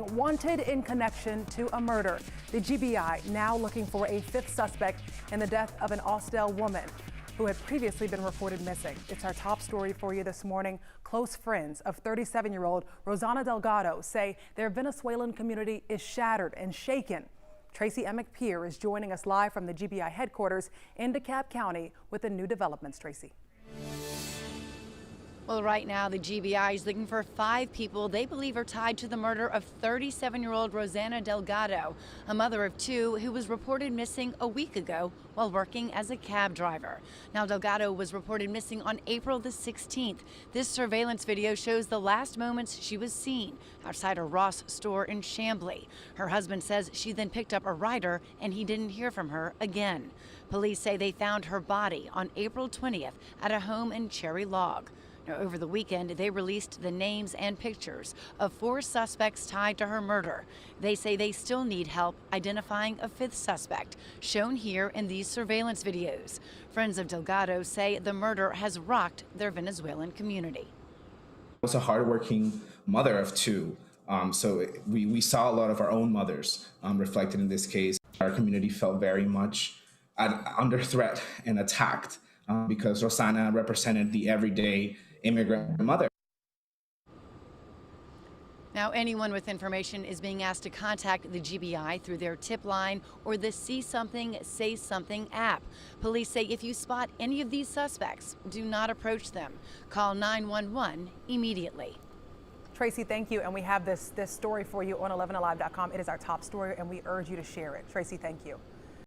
Wanted in connection to a murder. The GBI now looking for a fifth suspect in the death of an Austell woman who had previously been reported missing. It's our top story for you this morning. Close friends of 37-year-old Rosana Delgado say their Venezuelan community is shattered and shaken. Tracy Emick-Peer is joining us live from the GBI headquarters in DeKalb County with the new developments. Tracy. Well, right now, the GBI is looking for 5 people they believe are tied to the murder of 37-year-old Rosana Delgado, a mother of 2 who was reported missing a week ago while working as a cab driver. Now, Delgado was reported missing on April the 16th. This surveillance video shows the last moments she was seen outside a Ross store in Chamblee. Her husband says she then picked up a rider and he didn't hear from her again. Police say they found her body on April 20th at a home in Cherry Log. Now, over the weekend, they released the names and pictures of 4 suspects tied to her murder. They say they still need help identifying a 5th suspect, shown here in these surveillance videos. Friends of Delgado say the murder has rocked their Venezuelan community. I was a hardworking mother of 2, so we saw a lot of our own mothers reflected in this case. Our community felt very much under threat and attacked because Rosana represented the everyday immigrant mother. Now, anyone with information is being asked to contact the GBI through their tip line or the See Something, Say Something app. Police say if you spot any of these suspects, do not approach them. Call 911 immediately. Tracy, thank you. And we have this story for you on 11alive.com. It is our top story, and we urge you to share it. Tracy, thank you.